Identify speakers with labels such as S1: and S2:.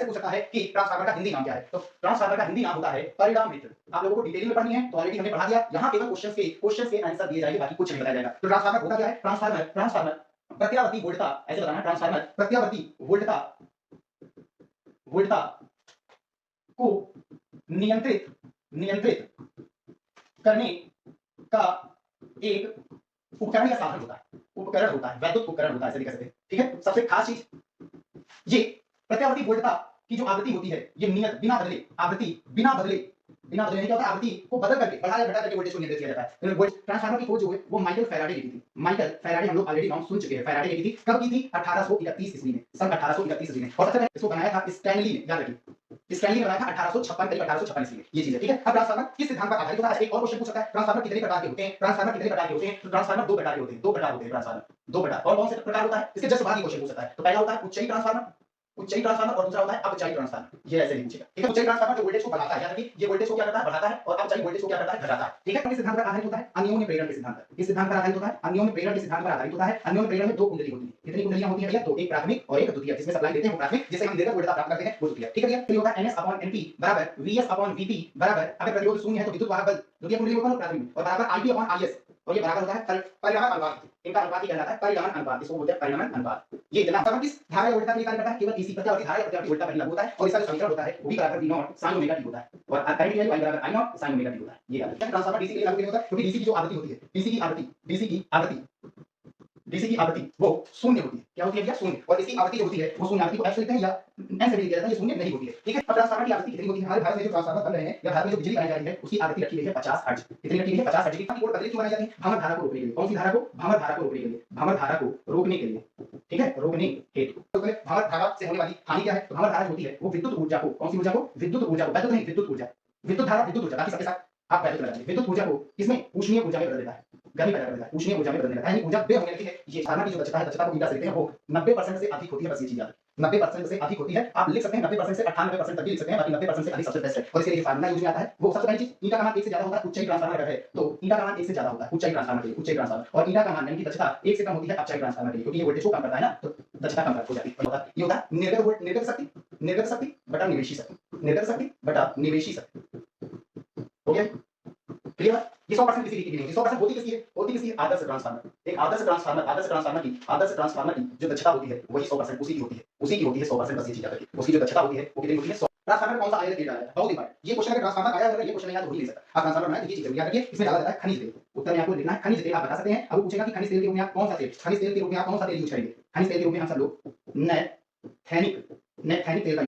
S1: Question पूछ सकता है कि ट्रांसफार्मर का हिंदी नाम क्या है। तो ट्रांसफार्मर का हिंदी नाम होता है परिणामित्र। आप लोगों को डिटेल में पढ़नी है तो ऑलरेडी हमने पढ़ा दिया। यहाँ केवल क्वेश्चन के आंसर दिए जाएंगे, बाकी कुछ नहीं बताया जाएगा। तो ट्रांसफार्मर होता क्या है? ट्रांसफार्मर प्रत्यावर्ती वोल्टता, ऐसे बताना, ट्रांसफार्मर प्रत्यावर्ती वोल्टता को नियंत्रित नियंत्रित करने का एक उपकरण या साधन होता है। उपकरण होता है, वैद्युत उपकरण होता है, ऐसे भी कह सकते हैं। ठीक है, सबसे खास चीज ये प्रत्यावर्ती वोल्टता की जो आवृत्ति होती है, ये नियत बिना बदले, आवृत्ति बिना बदले नहीं, क्या होता है, आवृत्ति को बदल करके बढ़ा या घटा करके वोल्टेज को नियंत्रित किया जाता है। ट्रांसफार्मर की खोज जो है वो माइकल फैराडे ने की थी। माइकल फैराडे हम लोग ऑलरेडी नाम सुन चुके हैं। फैराडे ने की थी, कब की थी? 1831 ईस्वी में, सन 1831 ईस्वी में। और सबसे पहले इसको बनाया था स्टैनली ने, याद रखिए स्टैनली ने बनाया था 1856, करीब 1856 ईस्वी में। ये चीज है, ठीक है। अब ट्रांसफार्मर किस सिद्धांत पर आधारित होता है? एक और क्वेश्चन पूछ सकता है, ट्रांसफार्मर कितने प्रकार के होते हैं? ट्रांसफार्मर कितने प्रकार के होते हैं? तो ट्रांसफार्मर दो प्रकार के होते हैं, ट्रांसफार्मर दो प्रकार। और कौन से प्रकार होता है? इसके जस्ट बाद ये क्वेश्चन पूछ सकता है। तो पहला होता है उच्चई ट्रांसफार्मर, और दूसरा होता है अपचयी ट्रांसफार्मर। ये ऐसे नहीं पूछेगा, ठीक है। उच्चई ट्रांसफार्मर जो वोल्टेज को बढ़ाता है, यानी कि ये वोल्टेज को क्या करता है? बढ़ाता है, और अपचयी वोल्टेज को क्या करता है? घटाता है, ठीक है। किस सिद्धांत पर आधारित होता है? अन्योन्य प्रेरण के सिद्धांत पर। किस सिद्धांत पर आधारित होता है? अन्योन्य प्रेरण के सिद्धांत पर आधारित होता है। अन्योन्य प्रेरण में दो कुंडली होती है। कितनी कुंडलियां होती है भैया? दो, एक प्राथमिक और एक द्वितीयक। जिसमें सप्लाई देते हैं वो प्राथमिक, जिससे हम निर्गत वोल्टेज प्राप्त करते हैं वो द्वितीयक, ठीक है भैया। फिर होता है NS/NP बराबर VS/VP बराबर, अगर प्रतिरोध शून्य है तो विद्युत वाहक बल द्वितीय कुंडली में होगा प्राथमिक में, और बराबर IP/IS, और ये बराबर होता है परिणामक अनुपात। इनका अनुपात ही कहलाता है परिणामक अनुपात, इसको बोलते हैं परिणामक अनुपात। ये इतना सब किस धारा या वोल्टेज के लिए कार्य करता है? केवल इसी प्रत्यावर्ती धारा या प्रत्यावर्ती वोल्टेज पर लागू होता है, और इसका जो समीकरण होता है वो भी बराबर V0 sin ओमेगा t होता है, और करंट की वैल्यू I बराबर I0 sin ओमेगा t होता है। ये याद रखिए। ट्रांसफार्मर डीसी के लिए लागू नहीं होता, क्योंकि डीसी की जो आवृत्ति होती है, डीसी की आवृत्ति वो शून्य होती है। क्या होती है भैया? शून्य। और इसकी आवृत्ति जो होती है वो शून्य आवृत्ति को f से लिखते हैं या n से भी लिखा जाता है, ये शून्य नहीं होती है, ठीक है। अब ट्रांसफार्मर की आवृत्ति कितनी होती है? हमारे भारत में जो ट्रांसफार्मर बन रहे हैं या भारत में जो बिजली बनाई जा रही है उसकी आवृत्ति रखी गई है 50 हर्ट्ज। कितनी रखी गई है? 50 हर्ट्ज की। कोड बदली क्यों बनाई जाती है? भ्रमण धारा को रोकने के लिए। कौन सी धारा को? भ्रमण धारा को रोकने के लिए, भ्रमण धारा को रोकने के लिए, ठीक है, रोकने हेतु। तो पहले भ्रमण धारा से होने वाली हानि क्या है? तो भ्रमण धारा होती है वो विद्युत ऊर्जा को, कौन सी ऊर्जा को? विद्युत ऊर्जा को, वैद्युत नहीं, विद्युत ऊर्जा, विद्युत धारा, विद्युत ऊर्जा, बाकी सबके साथ आप वैद्युत लगा दीजिए। विद्युत ऊर्जा को इसमें ऊष्मीय ऊर्जा में बदल देता है, गर्मी पैदा कर देता है, ऊष्मीय ऊर्जा में बदल देता है, यानी ऊर्जा बे होने लगती है। ये साधन की जो दक्षता है, दक्षता को ईटा से लिखते हैं, वो 90% से अधिक होती है। बस ये चीज याद रखें, 90% से अधिक होती है। आप लिख सकते हैं 90% से 98% तक भी लिख सकते हैं, बाकी 90% से अधिक सबसे बेस्ट है। और इसके लिए फार्मूला यूज में आता है। वो सबसे पहली चीज, ईटा का मान 1 से ज्यादा होता है उच्चई ट्रांसफार्मर अगर है तो, ईटा का मान 1 से ज्यादा होता है उच्चई ट्रांसफार्मर के लिए, उच्चई ट्रांसफार्मर। और ईटा का मान यानी कि दक्षता 1 से कम होती है अपचयी ट्रांसफार्मर के लिए, क्योंकि ये वोल्टेज को कम करता है ना, तो दक्षता कम हो जाती है। ये होता है निर्गत शक्ति बटा निवेशी शक्ति, निर्गत शक्ति बटा निवेशी शक्ति, हो गया क्लियर है? ये 100% किसी की नहीं होती। 100% होती किसकी है? होती किसकी है? आदर्श ट्रांसफार्मर। एक आदर्श ट्रांसफार्मर की जो दक्षता होती है वही 100% उसी की होती है, 100%। बस ये चीज याद रखिए, उसकी जो दक्षता होती है वो कितनी होती है? 100। ट्रांसफार्मर कौन सा आया डाला है? बहुत इंपॉर्टेंट ये क्वेश्चन। अगर ट्रांसफार्मर आया, अगर ये क्वेश्चन याद हो ही नहीं सकता, आप ट्रांसफार्मर बनाए तो ये चीज याद रखिए, इसमें डाला जाता है खनिज तेल। उत्तर में आपको लिखना है खनिज तेल, आप बता सकते हैं। अब वो पूछेगा कि खनिज तेल के रूप में आप कौन सा तेल, खनिज तेल के रूप में आप कौन सा तेल यूज करेंगे? खनिज तेल के रूप में हम सब लोग नैपथेनिक तेल का